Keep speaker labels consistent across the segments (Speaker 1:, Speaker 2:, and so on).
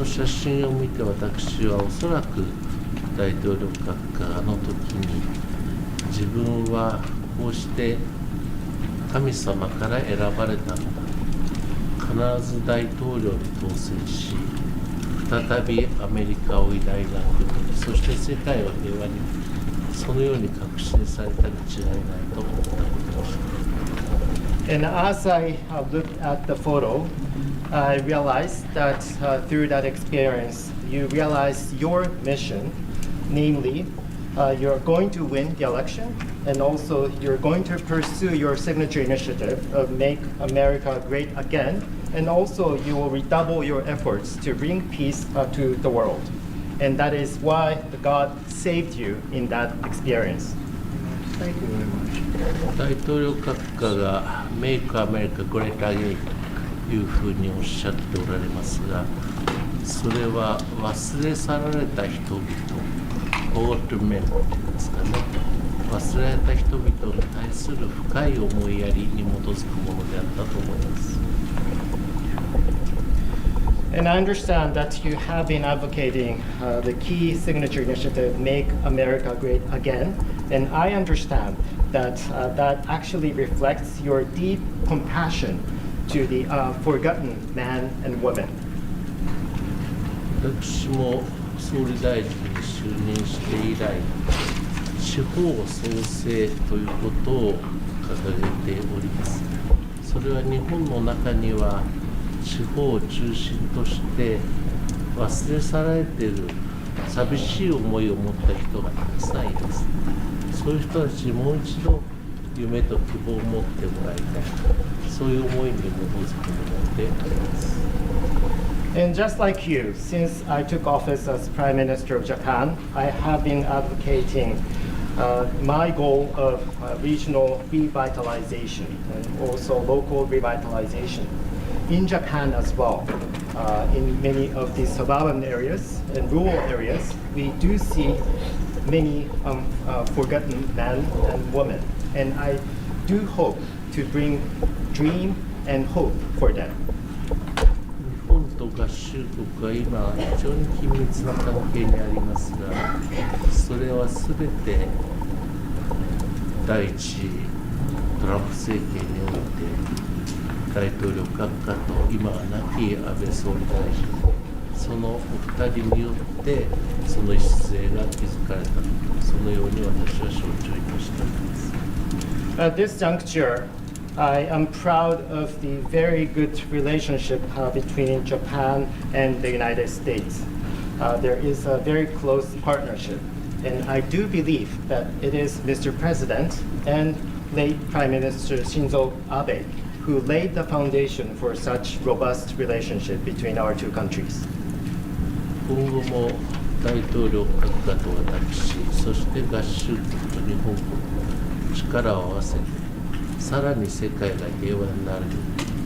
Speaker 1: の写真を見て私はおそらく大統領閣下があの時に自分はこうして神様から選ばれたんだ、必ず大統領に当選し再びアメリカを偉大な国、そして世界を平和に、そのように確信されたに違いないと思ったことでした。
Speaker 2: And as I looked at the photo, I realized that through that experience, you realize your mission, namely, you're going to win the election, and also you're going to pursue your signature initiative of Make America Great Again, and also you will redouble your efforts to bring peace to the world. And that is why God saved you in that experience.
Speaker 3: Thank you very much.
Speaker 1: 大統領閣下がメイクアメリカグレートアゲインというふうにおっしゃっておられますが、それは忘れ去られた人々、forgotten men ですかね、忘れられた人々に対する深い思いやりに基づくものであったと思います。
Speaker 2: And I understand that you have been advocating the key signature initiative, Make America Great Again. And I understand that that actually reflects your deep compassion to the forgotten man and woman.
Speaker 1: 私も総理大臣に就任して以来、地方創生ということを掲げております。それは日本の中には地方を中心として忘れ去られている寂しい思いを持った人がたくさんいます。そういう人たちにもう一度夢と希望を持ってもらいたい、そういう思いに基づくものであります。
Speaker 2: And just like you, since I took office as Prime Minister of Japan, I have been advocating my goal of regional revitalization and also local revitalization in Japan as well. In many of the suburban areas and rural areas, we do see many forgotten men and women. And I do hope to bring dream and hope for them.
Speaker 1: 日本と合衆国は今非常に緊密な関係にありますが、それはすべて第一次トランプ政権において大統領閣下と今は亡き安倍総理大臣、そのお二人によってその礎が築かれた、そのように私は承知をいたしております。
Speaker 2: At this juncture, I am proud of the very good relationship between Japan and the United States. There is a very close partnership, and I do believe that it is Mr. President and late Prime Minister Shinzo Abe who laid the foundation for such robust relationship between our two countries.
Speaker 1: 今後も大統領閣下と私、そして合衆国と日本国、力を合わせてさらに世界が平和になるよ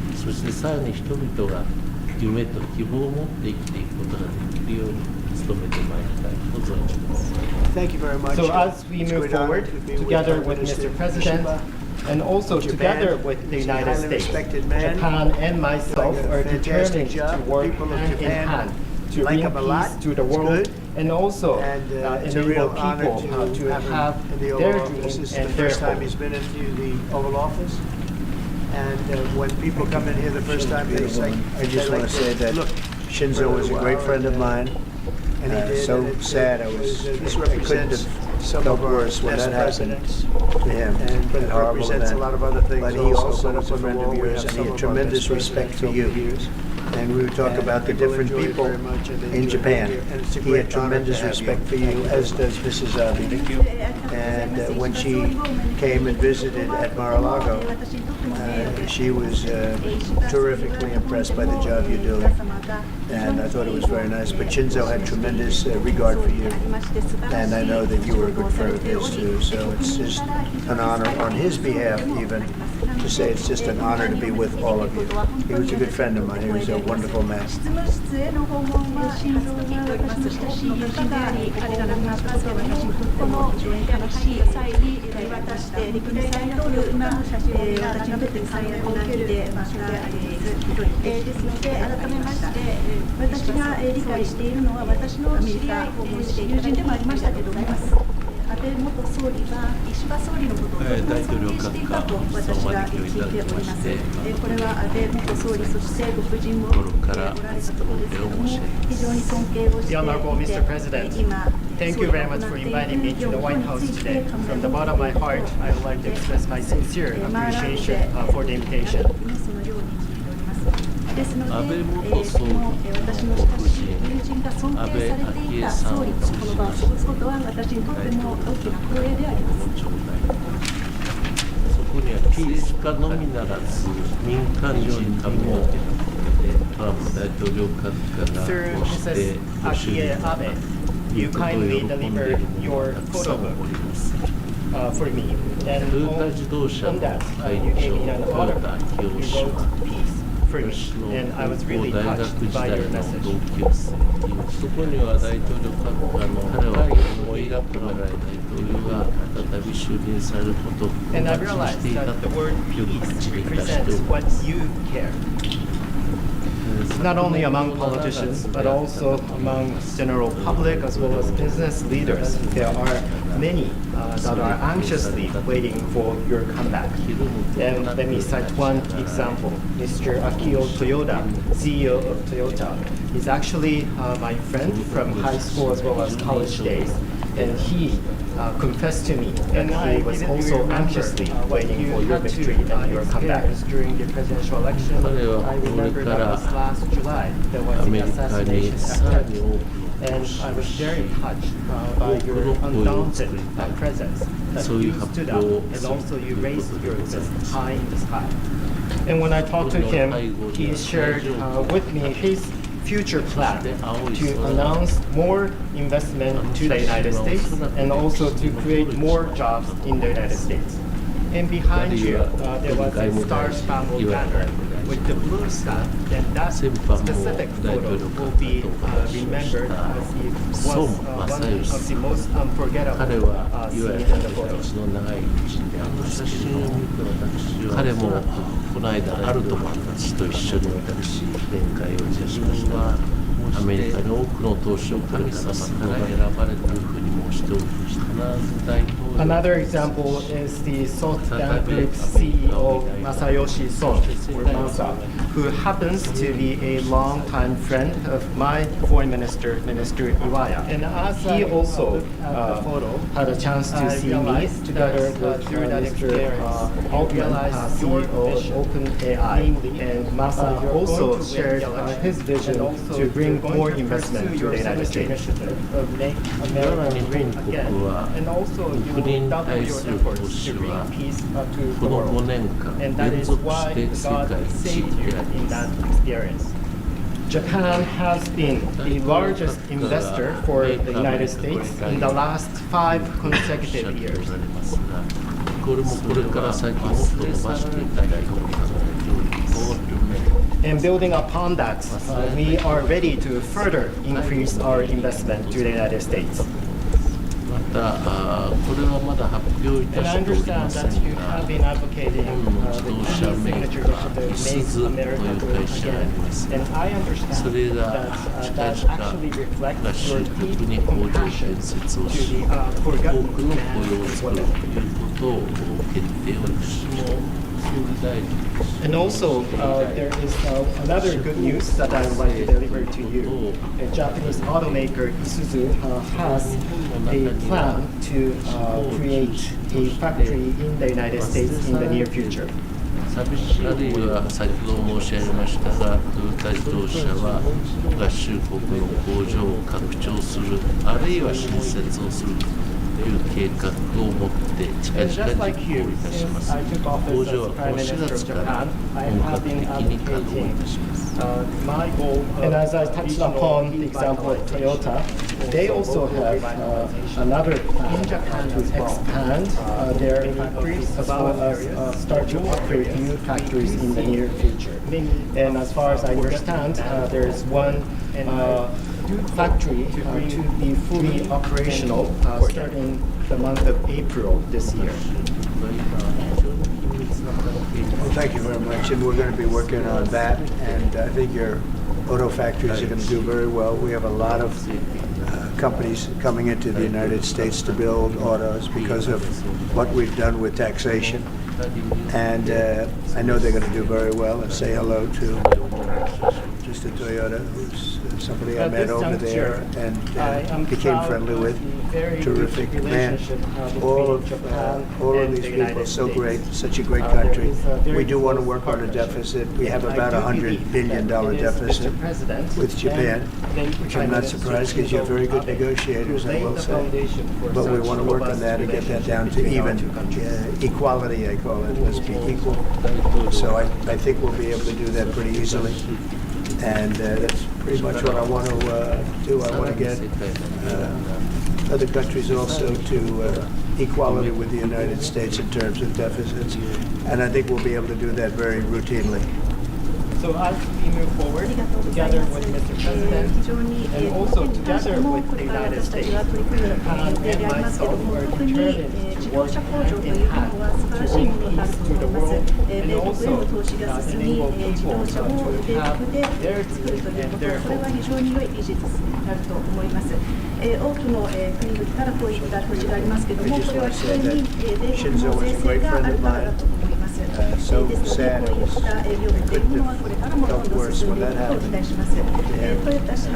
Speaker 1: うに、そしてさらに人々が夢と希望を持って生きていくことができるように努めてまいりたいと存じます。
Speaker 3: Thank you very much.
Speaker 2: So as we move forward together with Mr. President and also together with the United States, Japan and myself are determined to work hand in hand to bring peace to the world and also enable people to have their dreams and their
Speaker 3: first time he's been into the Oval Office. And when people come in here the first time, they say,
Speaker 4: I just want to say that Shinzo was a great friend of mine.
Speaker 3: And he did,
Speaker 4: So
Speaker 3: and
Speaker 4: sad I couldn't have
Speaker 3: some
Speaker 4: felt
Speaker 3: of our
Speaker 4: worse when
Speaker 3: past
Speaker 4: that happened
Speaker 3: presidents.
Speaker 4: to him.
Speaker 3: And but
Speaker 4: That
Speaker 3: it
Speaker 4: horrible
Speaker 3: represents a
Speaker 4: event.
Speaker 3: lot of other things.
Speaker 4: But he also
Speaker 3: put
Speaker 4: was
Speaker 3: up
Speaker 4: a
Speaker 3: on the
Speaker 4: friend
Speaker 3: wall.
Speaker 4: of
Speaker 3: We
Speaker 4: yours,
Speaker 3: have
Speaker 4: and
Speaker 3: some
Speaker 4: he had
Speaker 3: of our
Speaker 4: tremendous
Speaker 3: best
Speaker 4: respect
Speaker 3: presidents
Speaker 4: for
Speaker 3: over
Speaker 4: you.
Speaker 3: the years.
Speaker 4: And we were talking about the different
Speaker 3: enjoy it
Speaker 4: people
Speaker 3: very much, and they
Speaker 4: in
Speaker 3: enjoy
Speaker 4: Japan.
Speaker 3: being here. And it's a
Speaker 4: He
Speaker 3: great
Speaker 4: had
Speaker 3: honor
Speaker 4: tremendous
Speaker 3: to have
Speaker 4: respect
Speaker 3: you.
Speaker 4: for you, as does Mrs. Abe. And when she came and visited at Mar-a-Lago, she was terrifically impressed by the job you're doing. And I thought it was very nice. But Shinzo had tremendous regard for you. And I know that you were a good friend of his too. So it's just an honor on his behalf even to say it's just an honor to be with all of you. He was a good friend of mine. He was a wonderful man.
Speaker 5: 心臓が私の親しい友人であり、彼が亡くなった後私にとっても非常に悲しい際に渡して陸で最高な私にとって最高な日で場所であります。ですので改めまして私が理解しているのは私の知り合い、友人でもありましたけども、安倍元総理は石破総理のことをとても尊敬していたと私が聞いております。これは安倍元総理、そしてご夫人もおられたことですけども、非常に尊敬をしていて、
Speaker 2: Mr. President, thank you very much for inviting me to the White House today. From the bottom of my heart, I would like to express my sincere appreciation for the invitation.
Speaker 5: ですので、
Speaker 1: 安倍元総理の
Speaker 5: 私の親しい友人が尊敬されていた総理とこの場を過ごすことは私にとっても大きな光栄であります。
Speaker 1: そこには政治家のみならず民間人からもトランプ大統領閣下が
Speaker 2: Through
Speaker 1: こうして
Speaker 2: Mrs.
Speaker 1: ご祝儀
Speaker 2: Akie
Speaker 1: を
Speaker 2: Abe,
Speaker 1: い
Speaker 2: you
Speaker 1: うことを喜ん
Speaker 2: kindly
Speaker 1: でいる
Speaker 2: delivered
Speaker 1: 者が
Speaker 2: your
Speaker 1: たくさ
Speaker 2: photo
Speaker 1: んお
Speaker 2: book
Speaker 1: ります。
Speaker 2: for me. And
Speaker 1: トヨタ自動車
Speaker 2: on
Speaker 1: の
Speaker 2: that,
Speaker 1: 会
Speaker 2: you
Speaker 1: 長
Speaker 2: gave me an
Speaker 1: 豊
Speaker 2: honor.
Speaker 1: 田昭
Speaker 2: You
Speaker 1: 夫氏
Speaker 2: wrote
Speaker 1: は
Speaker 2: peace for me,
Speaker 1: 私の
Speaker 2: and I was
Speaker 1: 高
Speaker 2: really
Speaker 1: 校大学
Speaker 2: touched
Speaker 1: 時
Speaker 2: by
Speaker 1: 代
Speaker 2: your
Speaker 1: の
Speaker 2: message.
Speaker 1: 同級生、そこには大統領閣下の彼は思いがプラマ大統領が再び就任されることを
Speaker 2: And I
Speaker 1: お待ち
Speaker 2: realized
Speaker 1: していた
Speaker 2: that
Speaker 1: と
Speaker 2: the word
Speaker 1: よく
Speaker 2: peace
Speaker 1: 口に出してお
Speaker 2: represents
Speaker 1: りま
Speaker 2: what
Speaker 1: す。
Speaker 2: you care. Not only among politicians, but also among general public as well as business leaders. There are many that are anxiously waiting for your comeback. And let me cite one example. Mr. Akio Toyoda, CEO of Toyota, is actually my friend from high school as well as college days. And he confessed to me that he was also anxiously waiting for your victory and your comeback. During the presidential election,
Speaker 1: 彼は
Speaker 2: I
Speaker 1: これ
Speaker 2: remember
Speaker 1: か
Speaker 2: that
Speaker 1: ら
Speaker 2: was last July. There
Speaker 1: ア
Speaker 2: was
Speaker 1: メ
Speaker 2: an
Speaker 1: リカに
Speaker 2: assassination
Speaker 1: さら
Speaker 2: attempt.
Speaker 1: に多くの
Speaker 2: And I was very touched by
Speaker 1: 多く
Speaker 2: your
Speaker 1: の声を
Speaker 2: undaunted
Speaker 1: 作りたい
Speaker 2: presence. That
Speaker 1: そういう
Speaker 2: you
Speaker 1: 発
Speaker 2: stood
Speaker 1: 表
Speaker 2: up
Speaker 1: を
Speaker 2: and
Speaker 1: する
Speaker 2: also
Speaker 1: と
Speaker 2: you
Speaker 1: いうこ
Speaker 2: raised
Speaker 1: とで
Speaker 2: your
Speaker 1: ござい
Speaker 2: fist
Speaker 1: ます。
Speaker 2: high in the sky. And when I talked to him, he shared with me his future plan to announce more investment to the United States and also to create more jobs in the United States. And behind you, there was a star-spangled banner with the blue sky, and that specific photo will be remembered as it was one of the most
Speaker 1: 彼
Speaker 2: unforgettable
Speaker 1: はいわ
Speaker 2: scenes
Speaker 1: ゆ
Speaker 2: in
Speaker 1: る
Speaker 2: the photo.
Speaker 1: 私の長い一年でありますけれども、彼もこの間アルトマンたちと一緒に私面会をいたしましたが、アメリカに多くの投資を神様から選ばれたというふうに申しておりました。大統領
Speaker 2: Another example is the SoftBank Group CEO Masayoshi Son, or Masa, who happens to be a longtime friend of my foreign minister, Minister Iwaya. And he also had a chance to see me together with Mr. Altman, CEO of OpenAI. And Masa also shared his vision to bring more investment to the United States.
Speaker 1: さらに本国は
Speaker 2: And also, you
Speaker 1: 国
Speaker 2: will
Speaker 1: に
Speaker 2: double
Speaker 1: 対
Speaker 2: your
Speaker 1: する
Speaker 2: efforts
Speaker 1: 投資
Speaker 2: to bring
Speaker 1: は
Speaker 2: peace to
Speaker 1: こ
Speaker 2: the
Speaker 1: の5
Speaker 2: world.
Speaker 1: 年間
Speaker 2: And that
Speaker 1: 連
Speaker 2: is
Speaker 1: 続し
Speaker 2: why
Speaker 1: て世
Speaker 2: God
Speaker 1: 界一
Speaker 2: saved
Speaker 1: 位
Speaker 2: you
Speaker 1: であり
Speaker 2: in
Speaker 1: ます。
Speaker 2: that experience. Japan has been the largest investor for the United States in the last 5 consecutive years.
Speaker 1: これもこれから先もっと伸ばしていきたいと考えております。
Speaker 2: And building upon that, we are ready to further increase our investment to the United States.
Speaker 1: またこれはまだ発表いた
Speaker 2: And I
Speaker 1: しており
Speaker 2: understand
Speaker 1: ませ
Speaker 2: that
Speaker 1: ん
Speaker 2: you
Speaker 1: が、
Speaker 2: have been advocating
Speaker 1: 日本の
Speaker 2: the
Speaker 1: 自動
Speaker 2: key
Speaker 1: 車メー
Speaker 2: signature
Speaker 1: カー
Speaker 2: initiative
Speaker 1: いす
Speaker 2: Make
Speaker 1: ゞとい
Speaker 2: America
Speaker 1: う
Speaker 2: Great
Speaker 1: 会社があり
Speaker 2: Again.
Speaker 1: ます
Speaker 2: And I understand
Speaker 1: それが
Speaker 2: that
Speaker 1: 近
Speaker 2: that
Speaker 1: 々
Speaker 2: actually
Speaker 1: 合
Speaker 2: reflects
Speaker 1: 衆
Speaker 2: your
Speaker 1: 国
Speaker 2: deep
Speaker 1: に工場
Speaker 2: compassion
Speaker 1: 建設を
Speaker 2: to
Speaker 1: し
Speaker 2: the
Speaker 1: 多
Speaker 2: forgotten
Speaker 1: くの
Speaker 2: man
Speaker 1: 雇用を
Speaker 2: and
Speaker 1: 作る
Speaker 2: women.
Speaker 1: ということを決定をいたしました。総理大臣
Speaker 2: And also, there is another good news that I would like to deliver to you. A Japanese automaker Isuzu has a plan to create a factory in the United States in the near future.
Speaker 1: 寂しいあるいは先ほど申し上げましたが、トヨタ自動車は合衆国の工場を拡張する、あるいは新設をするという計画を持って近
Speaker 2: And
Speaker 1: 々
Speaker 2: just like
Speaker 1: 実行
Speaker 2: you,
Speaker 1: いたしま
Speaker 2: since
Speaker 1: す。
Speaker 2: I took
Speaker 1: 工
Speaker 2: office
Speaker 1: 場は
Speaker 2: as
Speaker 1: この
Speaker 2: Prime
Speaker 1: 4
Speaker 2: Minister of
Speaker 1: 月から
Speaker 2: Japan, I
Speaker 1: 本
Speaker 2: have
Speaker 1: 格的
Speaker 2: been
Speaker 1: に稼働い
Speaker 2: advocating
Speaker 1: たします。
Speaker 2: my goal. And as I touched upon the example of Toyota, they also have another plan in Japan to expand their factories as well as start to operate new factories in the near future. And as far as I understand, there is one factory to be fully operational starting the month of April this year.
Speaker 1: 今非常に緊密な関係に
Speaker 4: Well, thank you very much, and we're going to be working on that, and I think your auto factories are going to do very well. We have a lot of companies coming into the United States to build autos because of what we've done with taxation, and I know they're going to do very well, and say hello to Mr. Toyota, who's somebody I
Speaker 2: At
Speaker 4: met
Speaker 2: this
Speaker 4: over there
Speaker 2: juncture,
Speaker 4: and
Speaker 2: I am
Speaker 4: became
Speaker 2: proud
Speaker 4: friendly
Speaker 2: of
Speaker 4: with.
Speaker 2: the very
Speaker 4: Terrific
Speaker 2: good
Speaker 4: man.
Speaker 2: relationship
Speaker 4: All
Speaker 2: between
Speaker 4: of
Speaker 2: Japan
Speaker 4: all of
Speaker 2: and
Speaker 4: these
Speaker 2: the
Speaker 4: people are
Speaker 2: United
Speaker 4: so
Speaker 2: States.
Speaker 4: great, such a great
Speaker 2: There
Speaker 4: country.
Speaker 2: is a very
Speaker 4: We do want to
Speaker 2: close
Speaker 4: work on a
Speaker 2: partnership.
Speaker 4: deficit. We have
Speaker 2: And
Speaker 4: about
Speaker 2: I do
Speaker 4: $100
Speaker 2: believe
Speaker 4: billion
Speaker 2: that it is
Speaker 4: deficit
Speaker 2: Mr. President
Speaker 4: with Japan,
Speaker 2: and then
Speaker 4: which
Speaker 2: Prime
Speaker 4: I'm not
Speaker 2: Minister
Speaker 4: surprised because you're very good
Speaker 2: Shinzo Abe
Speaker 4: negotiators,
Speaker 2: who
Speaker 4: I
Speaker 2: laid
Speaker 4: will
Speaker 2: the
Speaker 4: say.
Speaker 2: foundation for
Speaker 4: But we
Speaker 2: such
Speaker 4: want to work on
Speaker 2: robust
Speaker 4: that and get that down to
Speaker 2: relationship between our
Speaker 4: even
Speaker 2: two countries.
Speaker 4: equality, I call it. Let's be equal. So I think we'll be able to do that pretty easily. And that's pretty much what I want to do. I want to get other countries also to equality with the United States in terms of deficits. And I think we'll be able to do that very routinely.
Speaker 2: So as we move forward together with Mr. President and also together with the United States, Japan and myself are determined to work hand in hand to bring peace to the world and also enable people to have their dreams and their hopes.
Speaker 5: 多くの国々からこういった土地がありますけれども、これは非常に米国の税制があるからだと思います。ですので、こういった領土というものはこれからもどんどん進んでいくことを期待します。トヨタ氏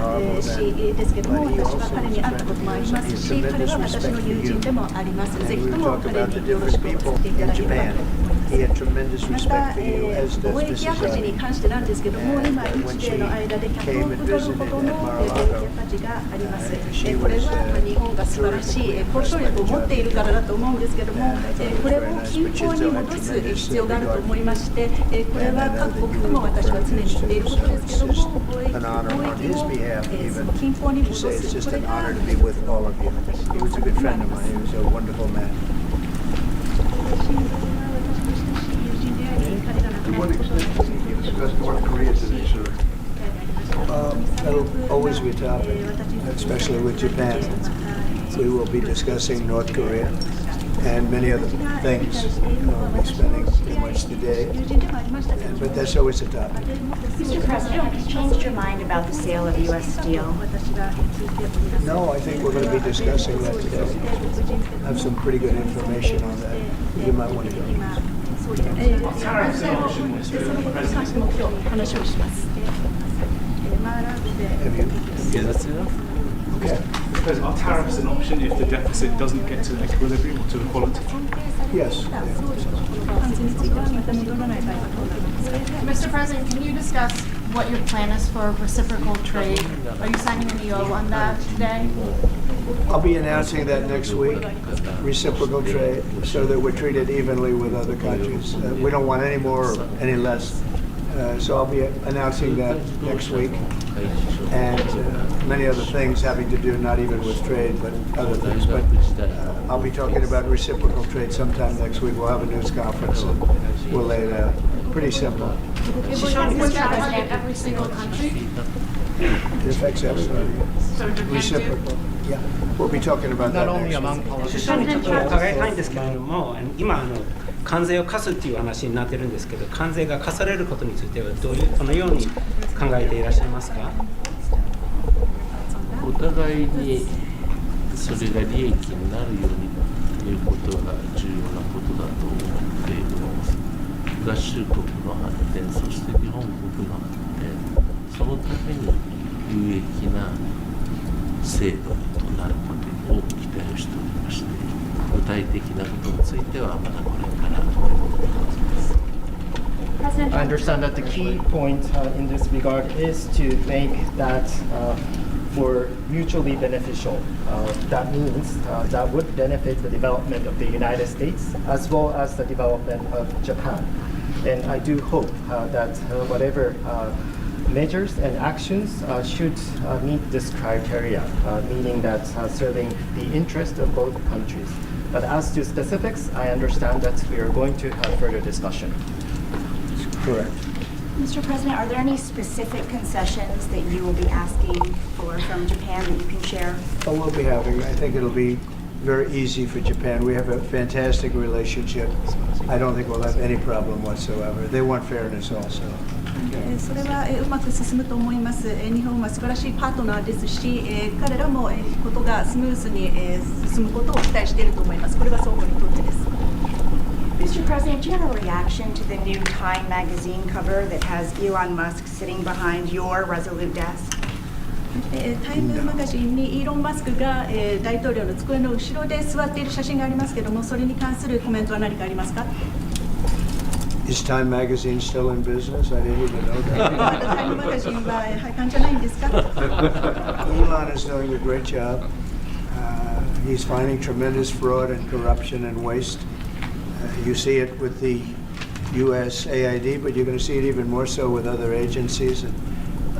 Speaker 5: ですけれども、私は彼に会ったこともありますし、彼は私の友人でもあります。ぜひとも彼によろしくお伝えいただければと思います。
Speaker 4: He had tremendous
Speaker 5: ま
Speaker 4: respect
Speaker 5: た、
Speaker 4: for you, as does
Speaker 5: 貿易
Speaker 4: Mrs.
Speaker 5: 赤字に
Speaker 4: Abe.
Speaker 5: 関してなんですけども、今、日米の間で100億ドルほどの貿易赤字があります。これは日本が素晴らしい交渉力を持っているからだと思うんですけども、これを均衡に戻す必要があると思いまして、これは各国とも私は常に言っていることですけども、貿易を均衡に
Speaker 4: To
Speaker 5: 戻
Speaker 4: say it's
Speaker 5: す、
Speaker 4: just
Speaker 5: これ
Speaker 4: an
Speaker 5: が
Speaker 4: honor to be with all of you. He was a good friend of mine. He was a wonderful man.
Speaker 6: To what extent can you discuss North Korea today, sir?
Speaker 4: That'll always be a topic, especially with Japan. We will be discussing North Korea and many other things. We'll be spending pretty much today, but that's always a topic.
Speaker 7: Mr. President, have you changed your mind about the sale of U.S. steel?
Speaker 4: No, I think we're going to be discussing that today. I have some pretty good information on that. You might want to go.
Speaker 5: そのことに関しても今日話をします。
Speaker 4: Have you?
Speaker 1: Yeah, that's enough.
Speaker 4: Okay.
Speaker 8: Because are tariffs an option if the deficit doesn't get to equilibrium or to equality?
Speaker 4: Yes.
Speaker 9: Mr. President, can you discuss what your plan is for reciprocal trade? Are you signing an EO on that today?
Speaker 4: I'll be announcing that next week, reciprocal trade, so that we're treated evenly with other countries. We don't want any more or any less. So I'll be announcing that next week, and many other things having to do not even with trade, but other things. But I'll be talking about reciprocal trade sometime next week. We'll have a news conference, and we'll lay it out. Pretty simple.
Speaker 9: Would that target every single country?
Speaker 4: It affects everybody.
Speaker 9: So Japan
Speaker 4: Reciprocal. Yeah. We'll be talking about
Speaker 2: Not
Speaker 4: that
Speaker 2: only
Speaker 4: next week.
Speaker 2: among
Speaker 10: 首相にちょっと伺いたいんですけれども、今関税を課すっていう話になってるんですけど、関税が課されることについてはどのように考えていらっしゃいますか？
Speaker 1: お互いにそれが利益になるようにということが重要なことだと思っています。合衆国の発展、そして日本国の発展、そのために有益な制度となることを期待をしておりまして、具体的なことについてはまだこれからということでございます。
Speaker 2: I understand that the key point in this regard is to make that for mutually beneficial. That means that would benefit the development of the United States as well as the development of Japan. And I do hope that whatever measures and actions should meet this criteria, meaning that serving the interest of both countries. But as to specifics, I understand that we are going to have further discussion.
Speaker 4: Correct.
Speaker 7: Mr. President, are there any specific concessions that you will be asking for from Japan that you can share?
Speaker 4: Oh, we'll be having, I think it'll be very easy for Japan. We have a fantastic relationship. I don't think we'll have any problem whatsoever. They want fairness also.
Speaker 5: それはうまく進むと思います。日本は素晴らしいパートナーですし、彼らもことがスムーズに進むことを期待していると思います。これは双方にとってです。
Speaker 7: Mr. President, do you have a reaction to the new Time magazine cover that has Elon Musk sitting behind your Resolute desk?
Speaker 5: タイムマガジンにイーロン・マスクが大統領の机の後ろで座っている写真がありますけれども、それに関するコメントは何かありますか？
Speaker 4: Is Time magazine still in business? I didn't even know that.
Speaker 5: タイムマガジンは廃刊じゃないんですか？
Speaker 4: Elon is doing a great job. He's finding tremendous fraud and corruption and waste. You see it with the USAID, but you're going to see it even more so with other agencies and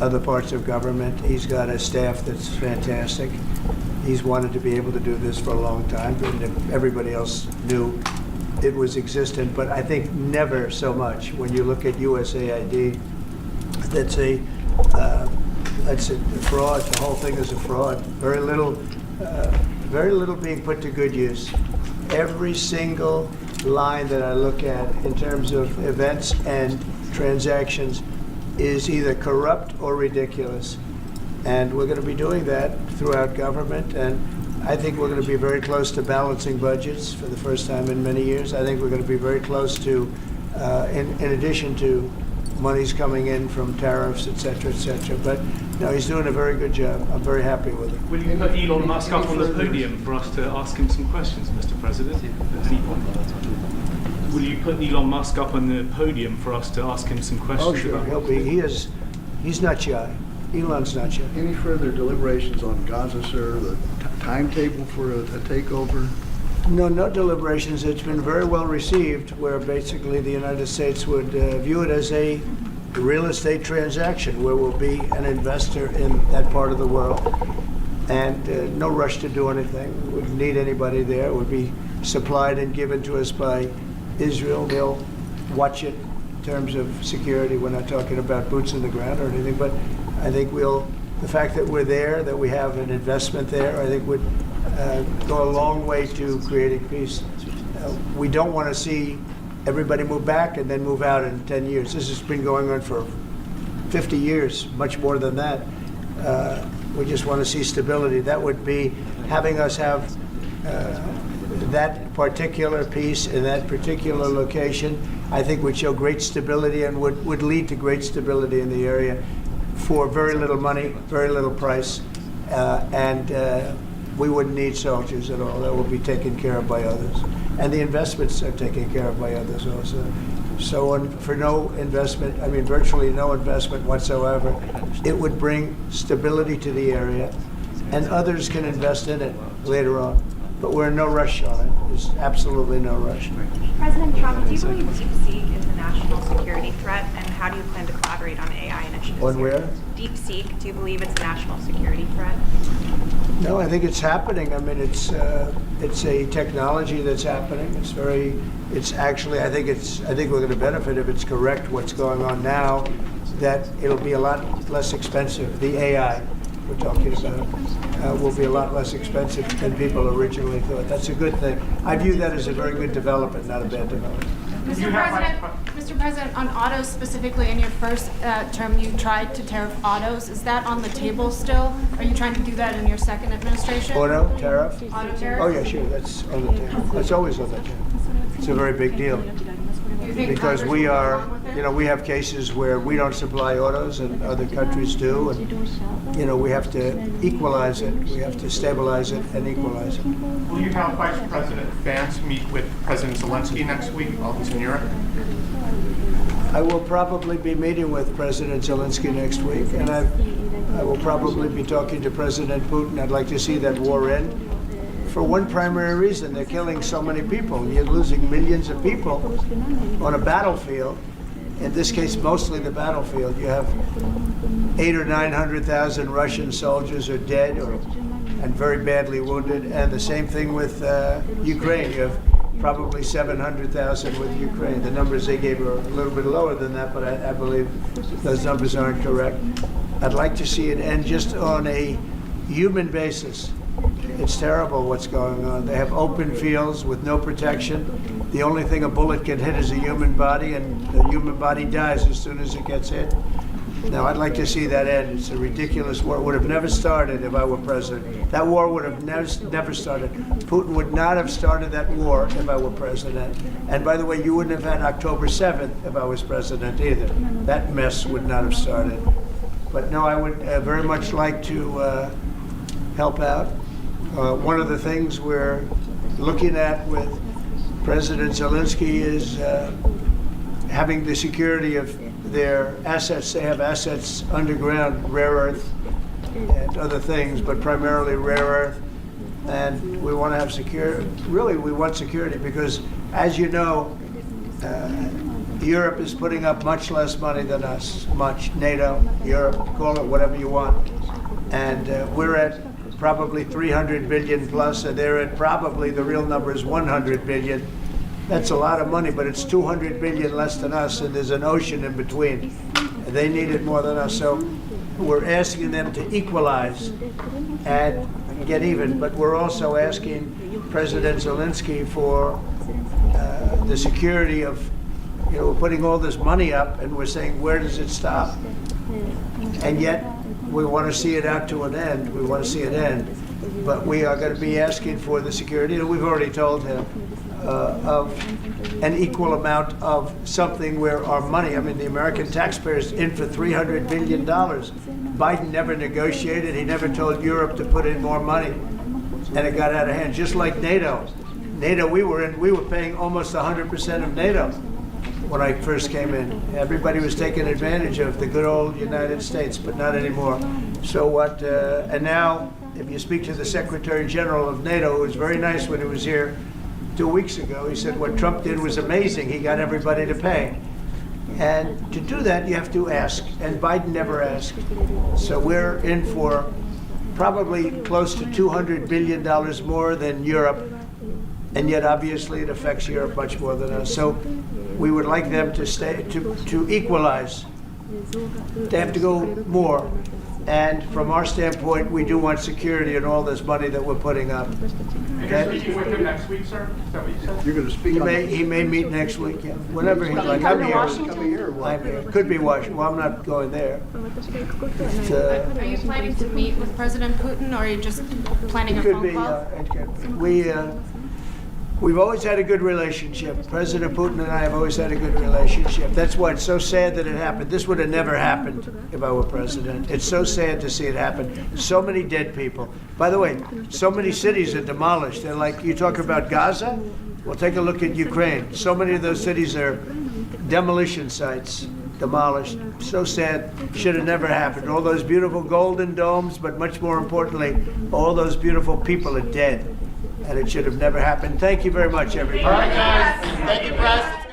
Speaker 4: other parts of government. He's got a staff that's fantastic. He's wanted to be able to do this for a long time, and everybody else knew it was existent, but I think never so much. When you look at USAID, that's a fraud. The whole thing is a fraud. Very little being put to good use. Every single line that I look at in terms of events and transactions is either corrupt or ridiculous. And we're going to be doing that throughout government, and I think we're going to be very close to balancing budgets for the first time in many years. I think we're going to be very close to, in addition to monies coming in from tariffs, et cetera, et cetera. But no, he's doing a very good job. I'm very happy with it.
Speaker 8: Will you put Elon Musk up on the podium for us to ask him some questions, Mr. President, at any point? Will you put Elon Musk up on the podium for us to ask him some questions?
Speaker 4: Oh, sure. He'll be. He's not shy. Elon's not shy.
Speaker 6: Any further deliberations on Gaza, sir? The timetable for a takeover?
Speaker 4: No deliberations. It's been very well received, where basically the United States would view it as a real estate transaction, where we'll be an investor in that part of the world, and no rush to do anything. We wouldn't need anybody there. It would be supplied and given to us by Israel. They'll watch it in terms of security. We're not talking about boots in the ground or anything, but I think the fact that we're there, that we have an investment there, I think would go a long way to creating peace. We don't want to see everybody move back and then move out in 10 years. This has been going on for 50 years, much more than that. We just want to see stability. That would be having us have that particular piece in that particular location, I think would show great stability and would lead to great stability in the area for very little money, very little price, and we wouldn't need soldiers at all. That will be taken care of by others. And the investments are taken care of by others also. So for no investment, I mean virtually no investment whatsoever, it would bring stability to the area, and others can invest in it later on. But we're in no rush on it. There's absolutely no rush.
Speaker 11: President Trump, do you believe DeepSeek is a national security threat, and how do you plan to collaborate on AI initiatives?
Speaker 4: On where?
Speaker 11: DeepSeek, do you believe it's a national security threat?
Speaker 4: No, I think it's happening. I mean, it's a technology that's happening. It's actually, I think we're going to benefit if it's correct what's going on now, that it'll be a lot less expensive. The AI we're talking about will be a lot less expensive than people originally thought. That's a good thing. I view that as a very good development, not a bad development.
Speaker 9: Mr. President, on autos specifically, in your first term, you tried to tariff autos. Is that on the table still? Are you trying to do that in your second administration?
Speaker 4: Auto tariff?
Speaker 9: Auto tariff?
Speaker 4: Oh yeah, sure. That's on the table. That's always on the table. It's a very big deal. Because we have cases where we don't supply autos and other countries do, and we have to equalize it. We have to stabilize it and equalize it.
Speaker 12: Will you have Vice President Vance meet with President Zelensky next week while he's in Europe?
Speaker 4: I will probably be meeting with President Zelensky next week, and I will probably be talking to President Putin. I'd like to see that war end. For one primary reason, they're killing so many people. You're losing millions of people on a battlefield. In this case, mostly the battlefield. You have 800,000 or 900,000 Russian soldiers are dead and very badly wounded. And the same thing with Ukraine. You have probably 700,000 with Ukraine. The numbers they gave are a little bit lower than that, but I believe those numbers aren't correct. I'd like to see it end just on a human basis. It's terrible what's going on. They have open fields with no protection. The only thing a bullet can hit is a human body, and the human body dies as soon as it gets hit. Now, I'd like to see that end. It's a ridiculous war. It would have never started if I were president. That war would have never started. Putin would not have started that war if I were president. And by the way, you wouldn't have had October 7th if I was president either. That mess would not have started. But no, I would very much like to help out. One of the things we're looking at with President Zelensky is having the security of their assets. They have assets underground, rare earth and other things, but primarily rare earth. And we want to have security. Really, we want security because, as you know, Europe is putting up much less money than us. Much. NATO, Europe, call it whatever you want. And we're at probably 300 billion plus, and they're at probably, the real number is 100 billion. That's a lot of money, but it's 200 billion less than us, and there's an ocean in between. And they need it more than us, so we're asking them to equalize and get even, but we're also asking President Zelensky for the security of, we're putting all this money up, and we're saying, where does it stop? And yet, we want to see it out to an end. We want to see it end. But we are going to be asking for the security, and we've already told him, of an equal amount of something where our money, I mean, the American taxpayers in for $300 billion. Biden never negotiated. He never told Europe to put in more money, and it got out of hand. Just like NATO. NATO, we were paying almost 100% of NATO when I first came in. Everybody was taking advantage of the good old United States, but not anymore. So what, and now, if you speak to the Secretary General of NATO, who was very nice when he was here 2 weeks ago, he said what Trump did was amazing. He got everybody to pay. And to do that, you have to ask, and Biden never asked. So we're in for probably close to $200 billion more than Europe, and yet obviously it affects Europe much more than us. So we would like them to stay, to equalize. They have to go more. And from our standpoint, we do want security and all this money that we're putting up.
Speaker 12: You're speaking with him next week, sir? Is that what you said?
Speaker 6: You're going to speak
Speaker 4: He may meet next week, yeah. Whenever he'd like. I'm here. I'm here. Could be Washington. Well, I'm not going there.
Speaker 9: Are you planning to meet with President Putin, or are you just planning a phone call?
Speaker 4: We've always had a good relationship. President Putin and I have always had a good relationship. That's why it's so sad that it happened. This would have never happened if I were president. It's so sad to see it happen. So many dead people. By the way, so many cities are demolished. They're like, you talk about Gaza? Well, take a look at Ukraine. So many of those cities are demolition sites, demolished. So sad. Should have never happened. All those beautiful golden domes, but much more importantly, all those beautiful people are dead. And it should have never happened. Thank you very much, everybody.
Speaker 12: All right, guys. Thank you, Press.